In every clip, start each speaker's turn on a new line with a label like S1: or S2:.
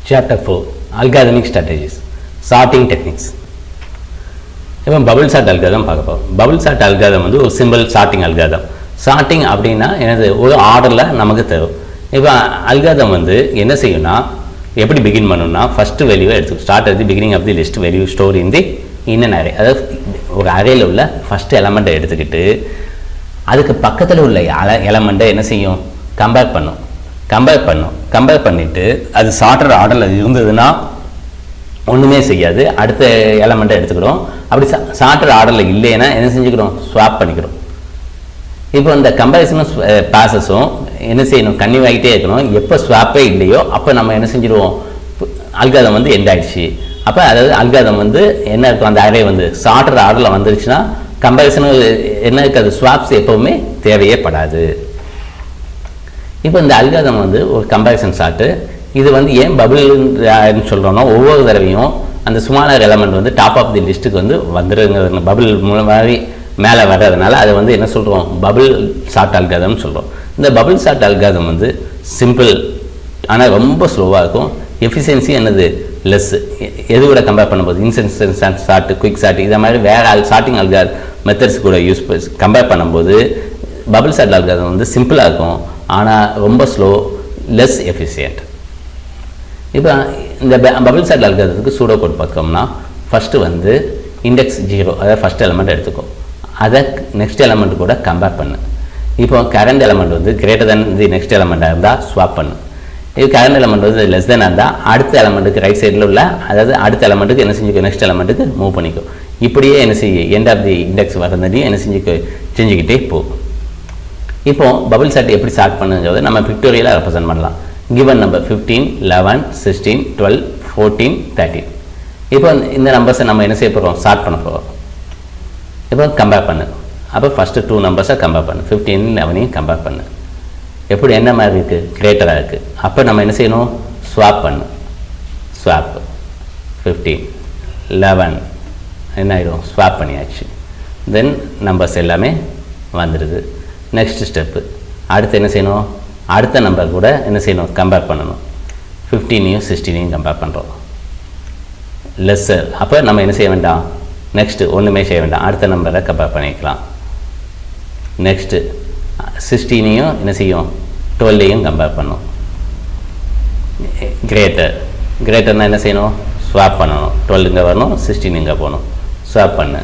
S1: Chapter 4 Algorithmic Strategies Sorting Techniques. இப்போ bubble chart algorithm பார்க்க போகிறோம். பபிள் சார்ட் அல்காரிதம் வந்து ஒரு சிம்பிள் சார்ட்டிங் அல்காரிதம். சார்ட்டிங் அப்படின்னா எனது ஒரு ஆர்டரில் நமக்கு தரும். இப்போ அல்காரிதம் வந்து என்ன செய்யும்னா எப்படி பிகின் பண்ணணும்னா ஃபஸ்ட்டு வேல்யூவை எடுத்துக்கும். Start at the beginning of the list value store in the inner array. அதாவது ஒரு அரேயில் உள்ள ஃபஸ்ட்டு எலமெண்ட்டை எடுத்துக்கிட்டு அதுக்கு பக்கத்தில் உள்ள எலமெண்ட்டை என்ன செய்யும், கம்பேர் பண்ணிவிட்டு அது சார்ட்டர் ஆர்டரில் இருந்ததுன்னா ஒன்றுமே செய்யாது, அடுத்த எலமெண்ட்டை எடுத்துக்கிறோம். அப்படி சார்ட்டர் ஆர்டரில் இல்லைன்னா என்ன செஞ்சுக்கிறோம், ஸ்வாப் பண்ணிக்கிறோம். இப்போ இந்த கம்பேரிசனும் ப்ராசஸும் என்ன செய்யணும், கன்னியூ ஆகிட்டே இருக்கணும். எப்போ ஸ்வாப்பே இல்லையோ அப்போ நம்ம என்ன செஞ்சுருவோம், அல்காரிதம் வந்து எண்ட் ஆகிடுச்சு. அப்போ அதாவது அல்காரிதம் வந்து என்ன இருக்கும், அந்த அரே வந்து சார்ட்டர் ஆர்டரில் வந்துருச்சுன்னா கம்பேரிசனும் என்ன இருக்காது, ஸ்வாப்ஸ் எப்போவுமே தேவையே படாது. இப்போ இந்த அல்காரிதம் வந்து ஒரு கம்பேரிசன் சார்ட்டு. இது வந்து ஏன் பபிள்னு சொல்கிறோன்னா ஒவ்வொரு தடவையும் அந்த ஸ்மாலர் எலமெண்ட் வந்து டாப் ஆஃப் தி லிஸ்ட்டுக்கு வந்து வந்துருங்கிறது பபிள் மூலமாகவே மேலே வர்றதுனால அதை வந்து என்ன சொல்கிறோம், பபிள் சார்ட் அல்காரிதம்னு சொல்கிறோம். இந்த பபிள் சார்ட் அல்காரிதம் வந்து சிம்பிள் ஆனால் ரொம்ப ஸ்லோவாக இருக்கும். எஃபிஷியன்சி என்னது லெஸ். எது கூட கம்பேர் பண்ணும்போது இன்சென்ஷன் சார்ட்டு, குயிக் சார்ட் இதை மாதிரி வேறு சார்ட்டிங் மெத்தட்ஸ் கூட கம்பேர் பண்ணும்போது பபிள் சார்ட் அல்காரிதம் வந்து சிம்பிளாக இருக்கும் ஆனால் ரொம்ப ஸ்லோ, லெஸ் எஃபிஷியன்ட். இப்போ இந்த பபிள் சார்ட் அல்காரிதத்துக்கு சூடோ கோட் பார்த்தோம்னா ஃபஸ்ட்டு வந்து இண்டெக்ஸ் 0 அதாவது ஃபஸ்ட் எலமெண்ட் எடுத்துக்கும், அதை நெக்ஸ்ட் எலமெண்ட் கூட கம்பேர் பண்ணு. இப்போ கரண்ட் எலமெண்ட் வந்து கிரேட்டர் தென் தி நெக்ஸ்ட் எலமெண்ட்டாக இருந்தால் ஸ்வாப் பண்ணு. இது கரண்ட் எலமெண்ட் வந்து லெஸ் தென் இருந்தால் அடுத்த எலமெண்ட்டுக்கு ரைட் சைடில் உள்ள அதாவது அடுத்த எலமெண்ட்டுக்கு என்ன செஞ்சுக்கோ, நெக்ஸ்ட் எலமெண்ட்டுக்கு மூவ் பண்ணிக்கும். இப்படியே என்ன செய்யும், எண்ட் ஆஃப் தி இண்டெக்ஸ் வரதையும் என்ன செஞ்சுக்கிட்டே போகும். இப்போது பபிள் சார்ட் எப்படி ஸ்டார்ட் பண்ணுங்கிறது நம்ம பிக்டோரியலாக ரெப்ரசென்ட் பண்ணலாம். Given number 15, 11, 16, 12, 14, 13. இப்போ இந்த நம்பர்ஸை நம்ம என்ன செய்ய போகிறோம், ஸ்டார்ட் பண்ண போகிறோம். இப்போ கம்பேர் பண்ணு. அப்போ ஃபஸ்ட்டு 2 நம்பர்ஸை கம்பேர் பண்ணு, 15, 11 கம்பேர் பண்ணு. எப்படி என்ன மாதிரி இருக்குது, கிரேட்டராக இருக்குது. அப்போ நம்ம என்ன செய்யணும், ஸ்வாப் பண்ணு. ஸ்வாப் 15, 11 என்ன ஆகிடும், ஸ்வாப் பண்ணியாச்சு. தென் நம்பர்ஸ் எல்லாமே வந்துடுது. நெக்ஸ்ட் ஸ்டெப்பு அடுத்து என்ன செய்யணும், அடுத்த நம்பர் கூட என்ன செய்யணும், கம்பேர் பண்ணணும். 15ஐயும் 16ஐயும் கம்பேர் பண்ணுறோம், லெஸ்ஸர். அப்போ நம்ம என்ன செய்ய வேண்டாம், நெக்ஸ்ட்டு ஒன்றுமே செய்ய வேண்டாம், அடுத்த நம்பரை கம்பேர் பண்ணிக்கலாம். நெக்ஸ்ட்டு 16ஐயும் என்ன செய்யும், 12ஐயும் கம்பேர் பண்ணும். கிரேட்டர்னால் என்ன செய்யணும், ஸ்வாப் பண்ணணும். 12 இங்கே வரணும், 16 இங்கே போகணும், ஸ்வாப் பண்ணு.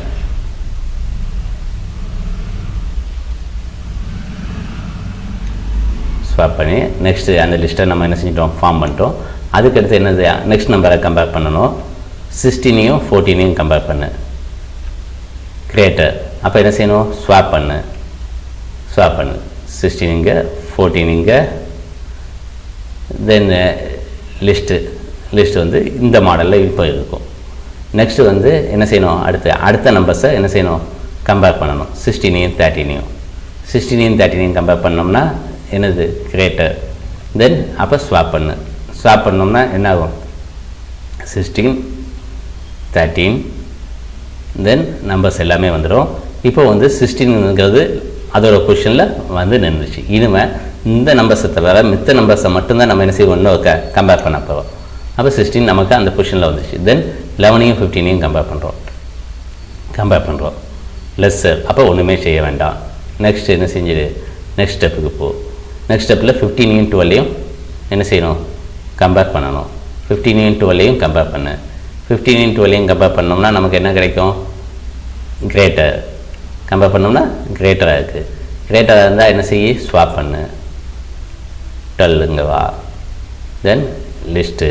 S1: ஸ்வாப் பண்ணி நெக்ஸ்ட்டு அந்த லிஸ்ட்டை நம்ம என்ன செஞ்சிட்டோம், ஃபார்ம் பண்ணிட்டோம். அதுக்கடுத்து என்னது, நெக்ஸ்ட் நம்பரை கம்பேர் பண்ணணும். 16ஐயும் 14ஐயும் கம்பேர் பண்ணு, கிரேட்டர். அப்போ என்ன செய்யணும், ஸ்வாப் பண்ணு. 16 இங்கே, 14 இங்கே. தென் லிஸ்ட்டு வந்து இந்த மாடலில் இப்போ இருக்கும். நெக்ஸ்ட்டு வந்து என்ன செய்யணும், அடுத்த நம்பர்ஸை என்ன செய்யணும், கம்பேர் பண்ணணும். 16ஐயும் 13ஐயும் 13ஐயும் கம்பேர் பண்ணோம்னா என்னது, கிரேட்டர். தென் அப்போ ஸ்வாப் பண்ணோம்னா என்ன ஆகும், 16, 13. தென் நம்பர்ஸ் எல்லாமே வந்துடும். இப்போ வந்து 16ங்கிறது அதோட பொசிஷனில் வந்து நின்றுச்சு. இனிமேல் இந்த நம்பர்ஸை தவிர மித்த நம்பர்ஸை மட்டும்தான் நம்ம என்ன செய்வோம், இன்னும் கம்பேர் பண்ண போகிறோம். அப்போ 16 நமக்கு அந்த பொசிஷனில் வந்துச்சு. தென் 11ஐயும் 15ஐயும் கம்பேர் பண்ணுறோம், லெஸ்ஸர். அப்போ ஒன்றுமே செய்ய வேண்டாம். நெக்ஸ்ட் என்ன செஞ்சிடு, நெக்ஸ்ட் ஸ்டெப்புக்கு போ. நெக்ஸ்ட் ஸ்டெப்பில் 15ஐயும் 12ஐயும் என்ன செய்யணும், கம்பேர் பண்ணணும். 15ஐயும் 12ஐயும் கம்பேர் பண்ணு. 15ஐயும் 12ஐயும் கம்பேர் பண்ணோம்னா நமக்கு என்ன கிடைக்கும், கிரேட்டர். கம்பேர் பண்ணோம்னா கிரேட்டராக இருக்குது. கிரேட்டராக இருந்தால் என்ன செய்ய, ஸ்வாப் பண்ணு. 12 இங்கே வா. தென் லிஸ்ட்டு.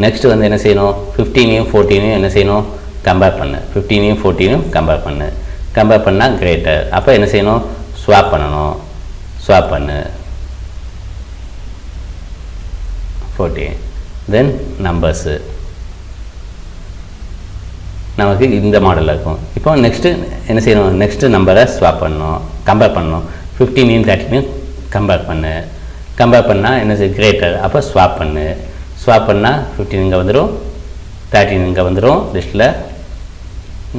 S1: நெக்ஸ்ட்டு வந்து என்ன செய்யணும், 15ஐயும் 14ஐயும் என்ன செய்யணும், கம்பேர் பண்ணு. 15ஐயும் 14ஐயும் கம்பேர் பண்ணால் கிரேட்டர். அப்போ என்ன செய்யணும், ஸ்வாப் பண்ணணும். ஸ்வாப் பண்ணு 14. தென் நம்பர்ஸு நமக்கு இந்த மாடலில் இருக்கும். இப்போ நெக்ஸ்ட்டு என்ன செய்யணும், நெக்ஸ்ட்டு நம்பரை கம்பேர் பண்ணணும். 15ஐயும் 13ஐயும் கம்பேர் பண்ணால் என்ன செய்ய, கிரேட்டர். அப்போ ஸ்வாப் பண்ணால் 15 இங்கே வந்துடும், 13 இங்கே வந்துடும். லிஸ்ட்டில்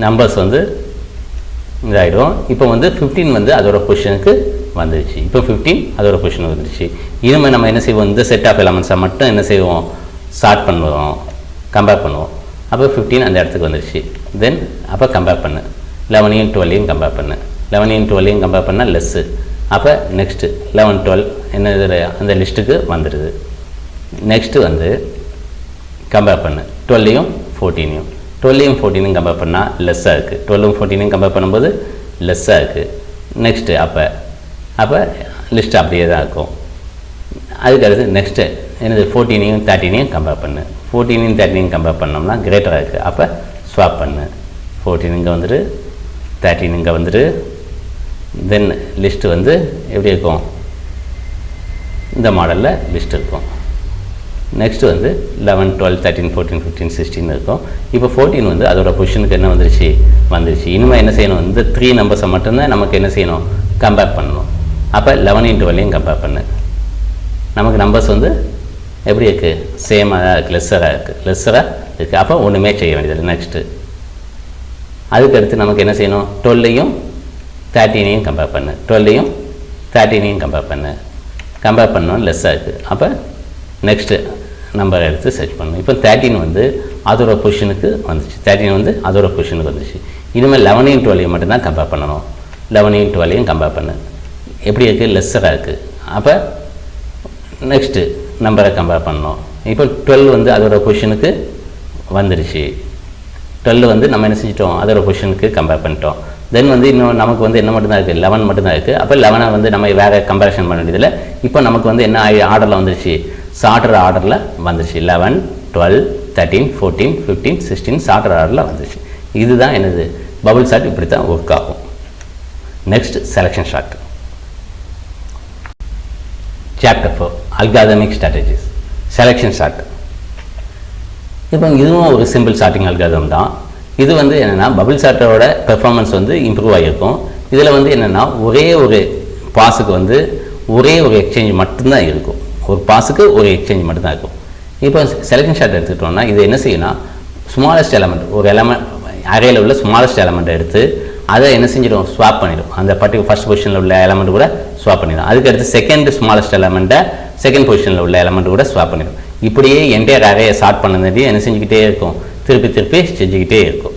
S1: நம்பர்ஸ் வந்து இதாகிடும். இப்போ வந்து 15 வந்து அதோட பொசிஷனுக்கு வந்துருச்சு. இப்போ 15 அதோட பொசிஷன் வந்துருச்சு. இனிமேல் நம்ம என்ன செய்வோம், இந்த செட் ஆஃப் எலமெண்ட்ஸை மட்டும் என்ன செய்வோம், சார்ட் பண்ணுவோம், கம்பேர் பண்ணுவோம். அப்போ 15 அந்த இடத்துக்கு வந்துடுச்சு. தென் அப்போ கம்பேர் பண்ணு, 11 12 கம்பேர் பண்ணு, 11 12 கம்பேர் பண்ணால் லெஸ்ஸு. அப்போ நெக்ஸ்ட்டு 11 12 என்ன அந்த லிஸ்ட்டுக்கு வந்துடுது. நெக்ஸ்ட்டு வந்து கம்பேர் பண்ணு 12 14 12 14 கம்பேர் பண்ணால் லெஸ்ஸாக இருக்குது. 12 14 கம்பேர் பண்ணும்போது லெஸ்ஸாக இருக்குது. நெக்ஸ்ட்டு அப்போ லிஸ்ட்டு அப்படியே தான் இருக்கும். அதுக்கடுத்து நெக்ஸ்ட்டு என்னது 14 13 கம்பேர் பண்ணு, 14 13 கம்பேர் பண்ணோம்னா கிரேட்டராக இருக்குது. அப்போ ஸ்வாப் பண்ணு, 14 இங்கே வந்துடு, 13 இங்கே வந்துடு. தென் லிஸ்ட்டு வந்து எப்படி இருக்கும், இந்த மாடலில் லிஸ்ட் இருக்கும். நெக்ஸ்ட்டு வந்து 11 12 13 14 15 16 இருக்கும். இப்போ 14 வந்து அதோட பொசிஷனுக்கு என்ன வந்துருச்சு, இனிமேல் என்ன செய்யணும், இந்த 3 நம்பர்ஸை மட்டும்தான் நமக்கு என்ன செய்யணும், கம்பேர் பண்ணணும். அப்போ 11 12 கம்பேர் பண்ணு. நமக்கு நம்பர்ஸ் வந்து எப்படி இருக்குது, சேமாக தான் இருக்குது, லெஸ்ஸராக இருக்குது. அப்போ ஒன்றுமே செய்ய வேண்டியதில்லை. நெக்ஸ்ட்டு அதுக்கடுத்து நமக்கு என்ன செய்யணும், 12 13 கம்பேர் பண்ணு, 12 13 கம்பேர் பண்ணு. கம்பேர் பண்ணோம் லெஸ்ஸாக இருக்குது. அப்போ நெக்ஸ்ட்டு நம்பரை எடுத்து சர்ச் பண்ணணும். இப்போ 13 வந்து அதோட பொசிஷனுக்கு வந்துச்சு, 13 வந்து அதோட பொசிஷனுக்கு வந்துச்சு. இனிமேல் 11 12 மட்டும்தான் கம்பேர் பண்ணணும். 11 12 கம்பேர் பண்ணு. எப்படி இருக்குது, லெஸ்ஸராக இருக்குது. அப்போ நெக்ஸ்ட்டு நம்பரை கம்பேர் பண்ணணும். இப்போ 12 வந்து அதோட பொசிஷனுக்கு வந்துடுச்சு. 12 வந்து நம்ம என்ன செஞ்சிட்டோம், அதோட பொசிஷனுக்கு கம்பேர் பண்ணிட்டோம். தென் வந்து இன்னும் நமக்கு வந்து என்ன மட்டும்தான் இருக்குது, 11 மட்டும்தான் இருக்குது. அப்போ 11 வந்து நம்ம வேறு கம்பேரிஷன் பண்ண வேண்டியதில்லை. இப்போ நமக்கு வந்து என்ன ஆர்டரில் வந்துருச்சு, சார்ட்டர் ஆர்டரில் வந்துருச்சு. 11 12 13 14 15 16 சார்ட்டர் ஆர்டரில் வந்துருச்சு. இதுதான் என்னது, பபுள் சார்ட். இப்படி தான் ஒர்க் ஆகும். Next selection chart. Chapter 4 algorithmic strategies, selection chart. இப்போ இதுவும் ஒரு சிம்பிள் சார்ட்டிங் அல்காரிதம் தான். இது வந்து என்னென்னா பபுள் சார்ட்டரோட பெர்ஃபார்மன்ஸ் வந்து இம்ப்ரூவ் ஆகிருக்கும். இதில் வந்து என்னென்னா ஒரே ஒரு பாஸுக்கு வந்து ஒரே ஒரு எக்ஸ்சேஞ்ச் மட்டும்தான் இருக்கும். ஒரு பாஸுக்கு ஒரு எக்ஸ்சேஞ்ச் மட்டும்தான் இருக்கும். இப்போ செலெக்ஷன் சார்ட் எடுத்துக்கிட்டோம்னா இது என்ன செய்யணும்னா, ஸ்மாலஸ்ட் எலமெண்ட், ஒரு எலமெண்ட் அரேயில் உள்ள ஸ்மாலஸ்ட் எலமெண்ட்டை எடுத்து அதை என்ன செஞ்சிடும், ஸ்வாப் பண்ணிடும். அந்த பர்டிகுலர் ஃபஸ்ட் பொசிஷனில் உள்ள எலமெண்ட் கூட ஸ்வாப் பண்ணிடும். அதுக்கடுத்து செகண்ட் ஸ்மாலஸ்ட் எலமெண்ட்டை செகண்ட் பொசிஷனில் உள்ள எலமெண்ட் கூட ஸ்வாப் பண்ணிடும். இப்படியே என்டையர் அரேயை ஸ்டார்ட் பண்ணது என்ன செஞ்சுக்கிட்டே இருக்கும், திருப்பி செஞ்சுக்கிட்டே இருக்கும்.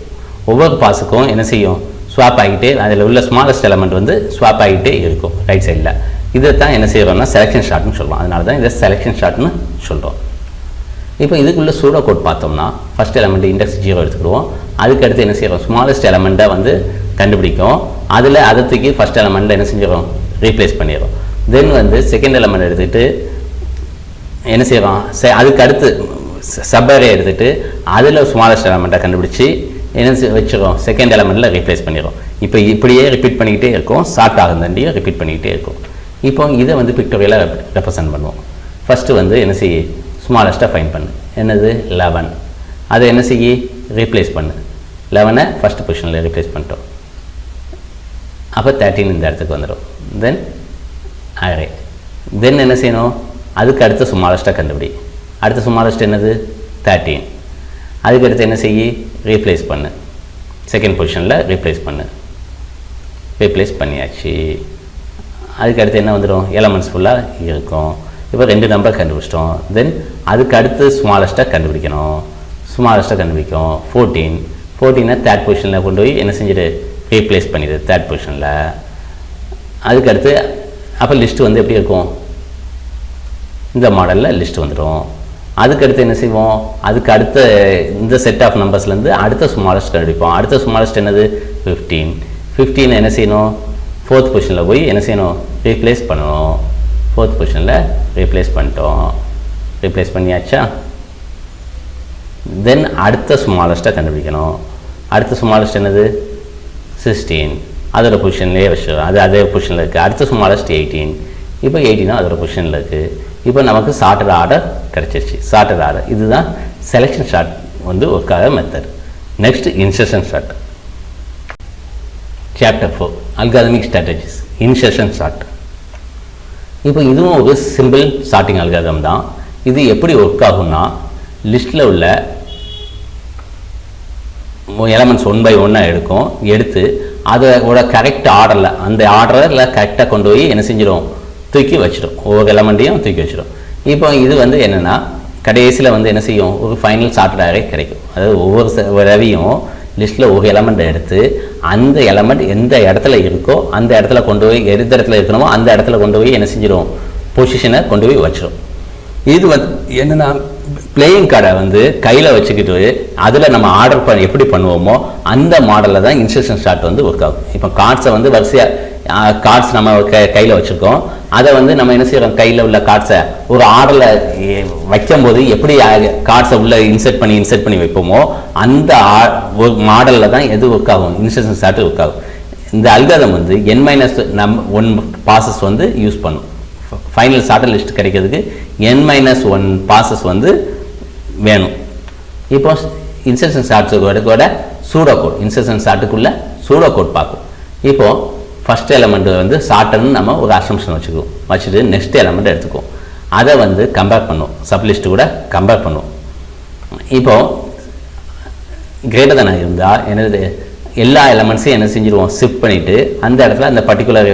S1: ஒவ்வொரு பாஸுக்கும் என்ன செய்யும், ஸ்வாப் ஆகிட்டே, அதில் உள்ள ஸ்மாலஸ்ட் எலமெண்ட் வந்து ஸ்வாப் ஆகிட்டே இருக்கும் ரைட் சைடில். இதை தான் என்ன செய்கிறோம்னா செலெக்ஷன் ஷார்ட்னு சொல்லுவோம். அதனால தான் இதை செலெக்ஷன் ஷார்ட்னு சொல்கிறோம். இப்போ இதுக்குள்ள சூடோ கோட் பார்த்தோம்னா ஃபஸ்ட் எலமெண்ட் இண்டெக்ஸ் 0 எடுத்துக்கிடுவோம். அதுக்கடுத்து என்ன செய்கிறோம், ஸ்மாலஸ்ட் எலமெண்ட்டை வந்து கண்டுபிடிக்கும். அதில் அதை தூக்கி ஃபஸ்ட் எலமெண்ட்டில் என்ன செஞ்சிடும், ரீப்ளேஸ் பண்ணிடுறோம். தென் வந்து செகண்ட் எலமெண்ட் எடுத்துகிட்டு என்ன செய்கிறோம், அதுக்கு அடுத்து சப்பரே எடுத்துகிட்டு அதில் ஸ்மாலஸ்ட் எலமெண்ட்டை கண்டுபிடிச்சி என்ன வச்சுக்கிறோம், செகண்ட் எலமெண்ட்டில் ரீப்ளேஸ் பண்ணிடுறோம். இப்போ இப்படியே ரிப்பீட் பண்ணிக்கிட்டே இருக்கும், ஷார்ட் ஆகுந்தாண்டியும் ரிப்பீட் பண்ணிக்கிட்டே இருக்கும். இப்போ இதை வந்து பிக்டோரியலாக ரெப்ரசன்ட் பண்ணுவோம். ஃபஸ்ட்டு வந்து என்ன செய்ய, ஸ்மாலஸ்ட்டாக ஃபைன் பண்ணு, என்னது 11. அதை என்ன செய்ய, ரீப்ளேஸ் பண்ணு. 11 ஃபஸ்ட் பொசிஷனில் ரீப்ளேஸ் பண்ணிட்டோம். அப்போ 13 இந்த இடத்துக்கு வந்துடும். தென் அரே. தென் என்ன செய்யணும், அதுக்கு அடுத்த ஸ்மாலஸ்ட்டாக கண்டுபிடி. அடுத்த ஸ்மாலஸ்ட் என்னது 13. அதுக்கடுத்து என்ன செய்ய, ரீப்ளேஸ் பண்ணு, செகண்ட் பொசிஷனில் ரீப்ளேஸ் பண்ணு. ரீப்ளேஸ் பண்ணியாச்சு. அதுக்கடுத்து என்ன வந்துடும், எலமெண்ட்ஸ் ஃபுல்லாக இருக்கும். இப்போ 2 நம்பர் கண்டுபிடிச்சிட்டோம். தென் அதுக்கு அடுத்து ஸ்மாலஸ்ட்டாக கண்டுபிடிக்கணும். ஸ்மாலஸ்ட்டாக கண்டுபிடிக்கும் 14. 14 தேர்ட் பொசிஷனில் கொண்டு போய் என்ன செஞ்சிடு, ரீப்ளேஸ் பண்ணிடு தேர்ட் பொசிஷனில். அதுக்கடுத்து அப்போ லிஸ்ட்டு வந்து எப்படி இருக்கும், இந்த மாடலில் லிஸ்ட் வந்துடும். அதுக்கடுத்து என்ன செய்வோம், அதுக்கு அடுத்த இந்த செட் ஆஃப் நம்பர்ஸ்லேருந்து அடுத்த ஸ்மாலஸ்ட் கண்டுபிடிப்போம். அடுத்த ஸ்மாலஸ்ட் என்னது 15. 15 என்ன செய்யணும், ஃபோர்த் பொசிஷனில் போய் என்ன செய்யணும், ரீப்ளேஸ் பண்ணணும். ஃபோர்த் பொசிஷனில் ரீப்ளேஸ் பண்ணிட்டோம். ரீப்ளேஸ் பண்ணியாச்சா. தென் அடுத்த ஸ்மாலஸ்ட்டை கண்டுபிடிக்கணும். அடுத்த ஸ்மாலஸ்ட் என்னது 16. அதோட பொசிஷன்லேயே வச்சுருவோம், அது அதே பொசிஷனில் இருக்குது. அடுத்த ஸ்மாலஸ்ட் 18. இப்போ 18 அதோட பொசிஷனில் இருக்குது. இப்போ நமக்கு சார்ட்டர் ஆர்டர் கிடச்சிருச்சு. சார்ட்டர் ஆர்டர் இதுதான் செலெக்ஷன் ஷார்ட் வந்து ஒர்க்காக method. Next insertion short. Chapter 4 algorithmic strategies, insertion short. இப்போ இதுவும் ஒரு சிம்பிள் ஷார்ட்டிங் அல்காரிதம் தான். இது எப்படி ஒர்க் ஆகும்னா, லிஸ்ட்டில் உள்ள எலமெண்ட்ஸ் 1 by 1 எடுக்கும். எடுத்து அதோட கரெக்ட் ஆர்டரில், அந்த ஆர்டரில் கரெக்டாக கொண்டு போய் என்ன செஞ்சிடும், தூக்கி வச்சிடும். ஒவ்வொரு எலமெண்ட்டையும் தூக்கி வச்சிடும். இப்போ இது வந்து என்னென்னா, கடைசியில் வந்து என்ன செய்யும், ஒரு ஃபைனல் சார்ட்டட் அரே கிடைக்கும். அதாவது ஒவ்வொரு தடவையும் லிஸ்ட்டில் ஒரு எலமெண்ட் எடுத்து அந்த எலமெண்ட் எந்த இடத்துல இருக்கோ அந்த இடத்துல கொண்டு போய், எந்த இடத்துல இருக்கணுமோ அந்த இடத்துல கொண்டு போய் என்ன செஞ்சிடும், பொசிஷனை கொண்டு போய் வச்சிடும். இது வந்து என்னென்னா பிளேயிங் கார்டை வந்து கையில் வச்சுக்கிட்டு அதில் நம்ம ஆர்டர் எப்படி பண்ணுவோமோ அந்த மாடலில் தான் இன்ஸ்ட்ரக்ஷன் ஸ்டார்ட் வந்து ஒர்க் ஆகும். இப்போ கார்ட்ஸை வந்து வரிசையாக கார்ட்ஸ் நம்ம கையில் வச்சுருக்கோம், அதை வந்து நம்ம என்ன செய்கிறோம், கையில் உள்ள கார்ட்ஸை ஒரு ஆர்டரில் வைக்கும்போது எப்படி கார்ட்ஸை உள்ளே இன்சர்ட் பண்ணி வைப்போமோ அந்த ஒரு மாடலில் தான் எது ஒர்க் ஆகும், இன்ஸ்ட்ரக்ஷன் ஸ்டார்ட் ஒர்க் ஆகும். இந்த அல்காரிதம் வந்து n-1 பாசஸ் வந்து யூஸ் பண்ணும். ஃபைனல் சார்ட்டர் லிஸ்ட் கிடைக்கிறதுக்கு n-1 பாசஸ் வந்து வேணும். இப்போ இன்ஸ்ட்ரக்ஷன் ஸ்டார்ட்ஸோட சூடோ கோட், இன்ஸ்ட்ரக்ஷன் ஸ்டார்ட்டுக்குள்ள சூடோ கோட் பார்க்கும். இப்போது ஃபஸ்ட் எலமெண்ட் வந்து சார்ட்டர்னு நம்ம ஒரு அசம்ஷன் வச்சுட்டு நெக்ஸ்ட் எலமெண்ட் எடுத்துக்குவோம். அதை வந்து கம்பேர் பண்ணுவோம், சப்லிஸ்ட்டு கூட கம்பேர் பண்ணுவோம். இப்போது கிரேட்டர் தானே இருந்தால் என்னது, எல்லா எலமெண்ட்ஸையும் என்ன செஞ்சுருவோம், ஷிஃப்ட் பண்ணிவிட்டு அந்த இடத்துல அந்த பர்டிகுலர்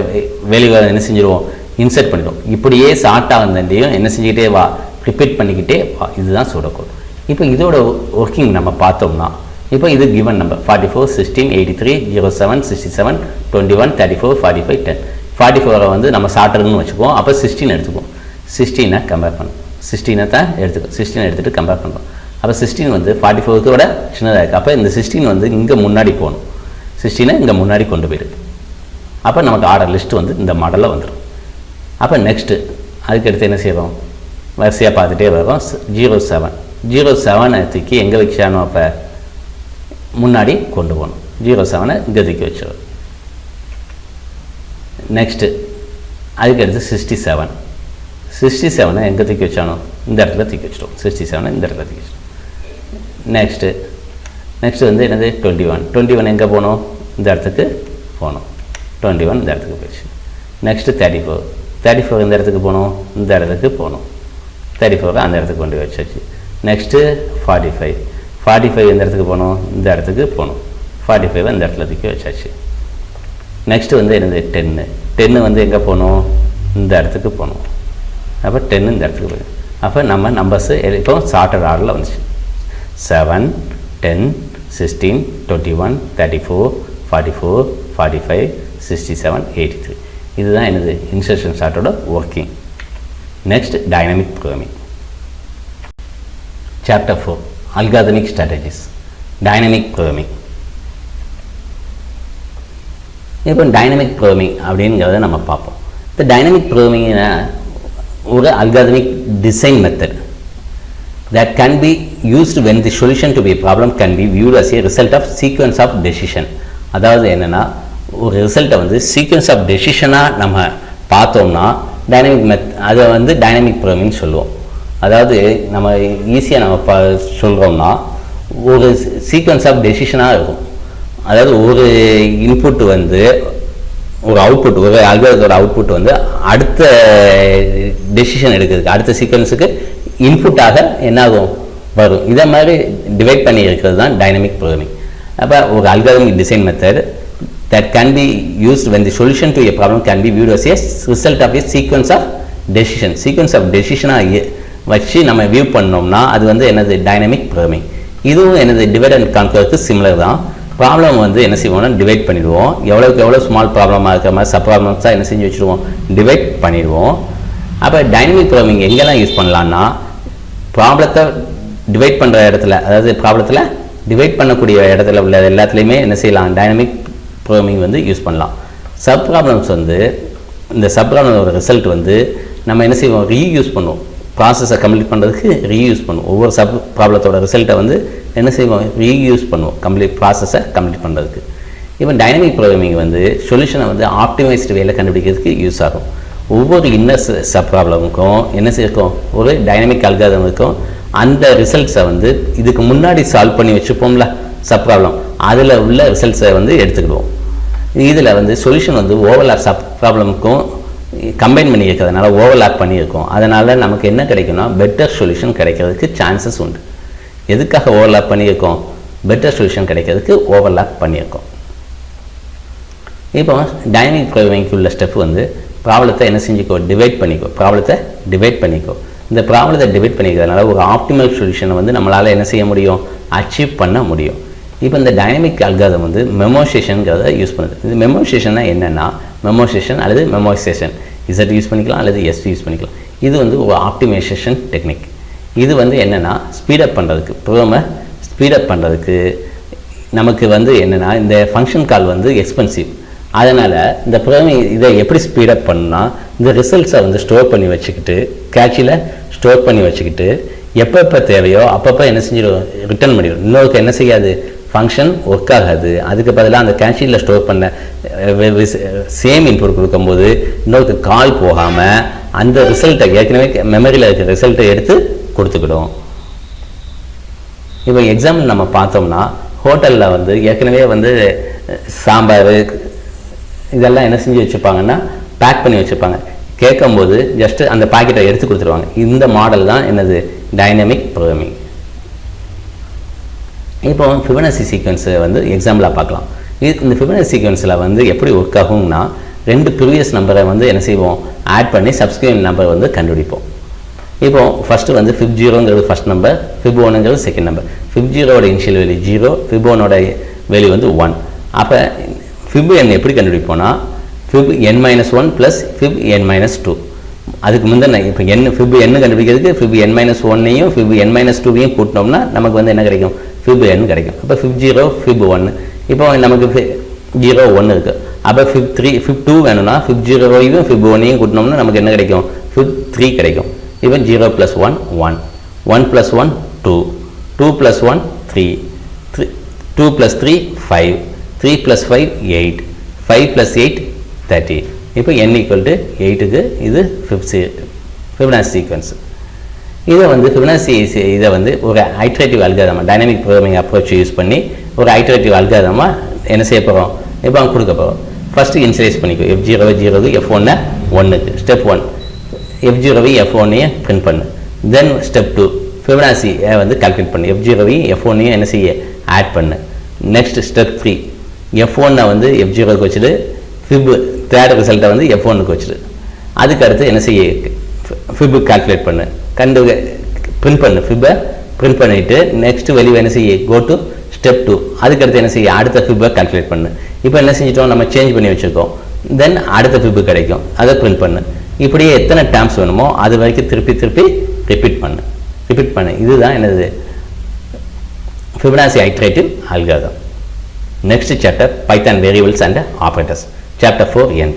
S1: வேல்யூவை என்ன செஞ்சுருவோம், இன்சர்ட் பண்ணிடுவோம். இப்படியே ஷார்ட்டாக வந்ததையும் என்ன செஞ்சுக்கிட்டே வா, ரிப்பீட் பண்ணிக்கிட்டே வா. இதுதான் சூடோ கோட். இப்போ இதோட ஒர்க்கிங் நம்ம பார்த்தோம்னா, இப்போ இது கிவன் நம்பர் 44, 16, 83, 07, 67, 21, 34, 45, 10. 44 வந்து நம்ம சார்ட்டர்னு வச்சுக்குவோம். அப்போ 16 எடுத்துக்குவோம். 16 கம்பேர் பண்ணும், 16 தான் எடுத்துக்கும். 16 எடுத்துகிட்டு கம்பேர் பண்ணுறோம். அப்போ 16 வந்து 44 விட சின்னதாக இருக்குது. அப்போ இந்த 16 வந்து இங்கே முன்னாடி போகணும், 16 இங்கே முன்னாடி கொண்டு போயிடு. அப்போ நமக்கு ஆர்டர் லிஸ்ட்டு வந்து இந்த மாடலில் வந்துடும். அப்போ நெக்ஸ்ட்டு அதுக்கடுத்து என்ன செய்வோம், வரிசையாக பார்த்துட்டே வரோம். 07 தூக்கி எங்கே வச்சானோ அப்போ முன்னாடி கொண்டு போகணும். 07 இங்கே தூக்கி வச்சிடும். நெக்ஸ்ட்டு அதுக்கடுத்து 67 எங்கே தூக்கி வச்சானோ இந்த இடத்துல தூக்கி வச்சிடும். 67 இந்த இடத்துல தூக்கி வச்சிடும். நெக்ஸ்ட்டு வந்து என்னது 21 எங்கே போகணும், இந்த இடத்துக்கு போகணும். 21 இந்த இடத்துக்கு போயிடுச்சு. நெக்ஸ்ட்டு 34 இந்த இடத்துக்கு போகணும், இந்த இடத்துக்கு போகணும். 34 அந்த இடத்துக்கு கொண்டு வச்சாச்சு. நெக்ஸ்ட்டு 45 இந்த இடத்துக்கு போகணும், இந்த இடத்துக்கு போகணும். 45 இந்த இடத்துல தூக்கி வச்சாச்சு. நெக்ஸ்ட்டு வந்து என்னது 10 வந்து எங்கே போகணும், இந்த இடத்துக்கு போகணும். அப்போ 10 இந்த இடத்துக்கு போயிடும். அப்போ நம்ம நம்பர்ஸு இப்போ சார்ட்டர் ஆர்டரில் வந்துச்சு. 7, 10, 16, 21, 34, 44, 45, 67, 83. இதுதான் என்னது இன்சர்ஷன் சார்ட்டோட working. Next dynamic programming. Chapter 4 Algorithmic strategies. Dynamic programming. இப்போ டைனமிக் ப்ரோக்ராமிங் அப்படிங்கிறத நம்ம பார்ப்போம். இந்த டைனமிக் ப்ரோக்ராமிங்னா ஒரு algorithmic design method that can be used when the solution to a problem can be viewed as a result of sequence of decision. அதாவது என்னென்னா, ஒரு ரிசல்ட்டை வந்து சீக்வன்ஸ் ஆஃப் டெசிஷனாக நம்ம பார்த்தோம்னா அதை வந்து டைனமிக் ப்ரோக்ராமிங் சொல்லுவோம். அதாவது நம்ம ஈஸியாக நம்ம சொல்கிறோம்னா, ஒரு சீக்வன்ஸ் ஆஃப் டெசிஷனாக இருக்கும். அதாவது ஒரு இன்புட் வந்து ஒரு அவுட்புட், ஒரு அல்காரிதத்தோட அவுட்புட் வந்து அடுத்த டெசிஷன் எடுக்கிறதுக்கு, அடுத்த சீக்வன்ஸுக்கு இன்புட்டாக என்னாகும் வரும். இதை மாதிரி டிவைட் பண்ணி இருக்கிறது தான் டைனமிக் ப்ரோக்ராமிங். அப்போ ஒரு algorithmic design method that can be used when the solution to a problem can be viewed as a result of a sequence of decision. sequence of decision வச்சு நம்ம வியூ பண்ணோம்னா அது வந்து என்னது டைனமிக் ப்ரோக்ராமிங். இதுவும் என்னது டிவைட் அண்ட் கான்கருக்கு சிமிலர் தான். Problem வந்து என்ன செய்வோம்னா டிவைட் பண்ணிடுவோம். எவ்வளோக்கு எவ்வளோ ஸ்மால் ப்ராப்ளமாக இருக்கிற மாதிரி சப் ப்ராப்ளம்ஸாக என்ன செஞ்சு வச்சுருவோம், டிவைட் பண்ணிடுவோம். அப்போ டைனமிக் ப்ரோக்ராமிங் எங்கெல்லாம் யூஸ் பண்ணலான்னா, ப்ராப்ளத்தை டிவைட் பண்ணுற இடத்துல, அதாவது ப்ராப்ளத்தில் டிவைட் பண்ணக்கூடிய இடத்துல உள்ள எல்லாத்துலேயுமே என்ன செய்யலாம், டைனமிக் ப்ரோக்ராமிங் வந்து யூஸ் பண்ணலாம். சப் ப்ராப்ளம்ஸ் வந்து இந்த சப் ப்ராப்ளமோட ரிசல்ட் வந்து நம்ம என்ன செய்வோம், ரீயூஸ் பண்ணுவோம். ப்ராசஸை கம்ப்ளீட் பண்ணுறதுக்கு ரீயூஸ் பண்ணுவோம். ஒவ்வொரு சப் ப்ராப்ளத்தோட ரிசல்ட்டை வந்து என்ன செய்வோம், ரீயூஸ் பண்ணுவோம் ப்ராசஸை கம்ப்ளீட் பண்ணுறதுக்கு. இப்போ டைனமிக் ப்ரோக்ராமிங் வந்து சொல்யூஷனை வந்து ஆப்டிமைஸ்டு வேலை கண்டுபிடிக்கிறதுக்கு யூஸ் ஆகும். ஒவ்வொரு இன்னர் சப் ப்ராப்ளமுக்கும் என்ன செய்யும், ஒரு டைனமிக் அல்காரிதம் இருக்கும். அந்த ரிசல்ட்ஸை வந்து இதுக்கு முன்னாடி சால்வ் பண்ணி வச்சுப்போம்ல சப் ப்ராப்ளம், அதில் உள்ள ரிசல்ட்ஸை வந்து எடுத்துக்கிடுவோம். இதில் வந்து சொல்யூஷன் வந்து ஓவர்லாப் சப் ப்ராப்ளமுக்கும் கம்பைன் பண்ணி இருக்கிறதுனால ஓவர்லாப் பண்ணியிருக்கோம். அதனால் நமக்கு என்ன கிடைக்கும்னா பெட்டர் சொல்யூஷன் கிடைக்கிறதுக்கு சான்சஸ் உண்டு. எதுக்காக ஓவர்லாப் பண்ணியிருக்கோம், பெட்டர் சொல்யூஷன் கிடைக்கிறதுக்கு ஓவர்லாப் பண்ணியிருக்கோம். இப்போ டைனமிக் ப்ரோக்ராமிங்க்கு உள்ள ஸ்டெப் வந்து ப்ராப்ளத்தை என்ன செஞ்சுக்கோ, டிவைட் பண்ணிக்கோ. ப்ராப்ளத்தை டிவைட் பண்ணிக்கோ. இந்த ப்ராப்ளத்தை டிவைட் பண்ணிக்கிறதுனால ஒரு ஆப்டிமல் சொல்யூஷனை வந்து நம்மளால் என்ன செய்ய முடியும், அச்சீவ் பண்ண முடியும். இப்போ இந்த டைனமிக் அல்காரிதம் வந்து மெமோசேஷன்ங்கிறத யூஸ் பண்ணுது. இது மெமோசேஷன்னா என்னென்னா, மெமோசேஷன் அல்லது மெமோசேஷன் இசட் யூஸ் பண்ணிக்கலாம் அல்லது எஸ் யூஸ் பண்ணிக்கலாம். இது வந்து ஒரு ஆப்டிமைசேஷன் டெக்னிக். இது வந்து என்னென்னா ஸ்பீடப் பண்ணுறதுக்கு, ப்ரோக்ராமை ஸ்பீடப் பண்ணுறதுக்கு நமக்கு வந்து என்னென்னா இந்த ஃபங்க்ஷன் கால் வந்து எக்ஸ்பென்சிவ். அதனால் இந்த ப்ரோக்ராமிங் இதை எப்படி ஸ்பீடப் பண்ணால் இந்த ரிசல்ட்ஸை வந்து ஸ்டோர் பண்ணி வச்சுக்கிட்டு கேட்சியில் ஸ்டோர் பண்ணி வச்சுக்கிட்டு எப்பப்போ தேவையோ அப்பப்போ என்ன செஞ்சிடும், ரிட்டர்ன் பண்ணிடும். இன்னொருக்கு என்ன செய்யாது, ஃபங்க்ஷன் ஒர்க் ஆகாது. அதுக்கு பதிலாக அந்த கேட்சியில் ஸ்டோர் பண்ண சேம் இன்புட் கொடுக்கும்போது இன்னொருக்கு கால் போகாமல் அந்த ரிசல்ட்டை ஏற்கனவே மெமரியில் இருக்கிற ரிசல்ட்டை எடுத்து கொடுத்துக்கிடும். இப்போ எக்ஸாம்பிள் நம்ம பார்த்தோம்னா ஹோட்டலில் வந்து ஏற்கனவே வந்து சாம்பார் இதெல்லாம் என்ன செஞ்சு வச்சுருப்பாங்கன்னா பேக் பண்ணி வச்சுருப்பாங்க. கேட்கும்போது ஜஸ்ட்டு அந்த பாக்கெட்டை எடுத்து கொடுத்துருவாங்க. இந்த மாடல் தான் என்னது, டைனமிக் ப்ரோக்ராமிங். இப்போ ஃபிபனாசி சீக்வன்ஸை வந்து எக்ஸாம்பிளாக பார்க்கலாம். இந்த ஃபிபனாசி சீக்வன்ஸில் வந்து எப்படி ஒர்க் ஆகும்னா, 2 ப்ரீவியஸ் நம்பரை வந்து என்ன செய்வோம், ஆட் பண்ணி சப்ஸ்கிரிப்ட் நம்பர் வந்து கண்டுபிடிப்போம். இப்போ ஃபஸ்ட்டு வந்து ஃபிப் 0ங்கிறது ஃபஸ்ட் நம்பர், ஃபிப் 1ங்கிறது செகண்ட் நம்பர். ஃபிப் 0வோட இனிஷியல் வேல்யூ 0, ஃபிப் 1ஓட வேல்யூ வந்து 1. அப்போ ஃபிப் எண் எப்படி கண்டுபிடிப்போம்னா ஃபிப் n-1 ப்ளஸ் ஃபிப் n-2. அதுக்கு முந்தின இப்போ ஃபிப் எண்ணு கண்டுபிடிக்கிறதுக்கு ஃபிப் n-1ஐயும் ஃபிப் n-2ஐயும் கூட்டினோம்னா நமக்கு வந்து என்ன கிடைக்கும், ஃபிப் n கிடைக்கும். அப்போ ஃபிப் 0 ஃபிப் 1. இப்போ நமக்கு 0 1 இருக்குது. அப்போ ஃபிப் 2 வேணும்னா ஃபிப் 0ஐயும் ஃபிப் 1ஐயும் கூட்டினோம்னா நமக்கு என்ன கிடைக்கும், ஃபிப் 3 கிடைக்கும். இப்போ 0 + 1 1, 1 + 1 2, 2 + 1 3, 2 + 3 5, 3 + 5 8, 5 + 8 30. இப்போ n = 8க்கு இது ஃபிபனாசி சீக்வன்ஸ். இதை வந்து ஃபிபனாசி இதை வந்து ஒரு ஐட்ரேட்டிவ் அல்காரிதமாக டைனமிக் ப்ரோக்ராமிங் அப்ரோச் யூஸ் பண்ணி ஒரு ஐட்ரேட்டிவ் அல்காரிதமாக என்ன செய்ய போகிறோம், இப்போ கொடுக்க போகிறோம். ஃபஸ்ட்டு இன்சரைஸ் பண்ணிக்கோ, F0 0க்கு, F1 1க்கு. ஸ்டெப் 1 F0ஐயும் F1ஐயும் பிரிண்ட் பண்ணு. தென் ஸ்டெப் 2 ஃபிபனாசியை வந்து கால்குலேட் பண்ணு. F0ஐயும் F1ஐயும் என்ன செய்ய, ஆட் பண்ணு. நெக்ஸ்ட் ஸ்டெப் 3 F1 வந்து F0க்கு வச்சுட்டு ஃபிப் தேர்ட் ரிசல்ட்டை வந்து F1க்கு வச்சுட்டு அதுக்கு அடுத்து என்ன செய்ய, ஃபிப் கால்குலேட் பண்ணு, பிரிண்ட் பண்ணு. ஃபிப்பை பிரிண்ட் பண்ணிவிட்டு நெக்ஸ்ட் வெளியே என்ன செய்ய, கோ டு ஸ்டெப் 2. அதுக்கடுத்து என்ன செய்ய, அடுத்த ஃபிப்பை கால்குலேட் பண்ணு. இப்போ என்ன செஞ்சிட்டோம், நம்ம சேஞ்ச் பண்ணி வச்சுருக்கோம். தென் அடுத்த ஃபிப்பு கிடைக்கும், அதை பிரிண்ட் பண்ணு. இப்படியே எத்தனை டேர்ம்ஸ் வேணுமோ அது வரைக்கும் திருப்பி ரிப்பீட் பண்ணு. இதுதான் என்னது, Fibonacci iterative algorithm. Next chapter, Python variables and operators. Chapter 4 end.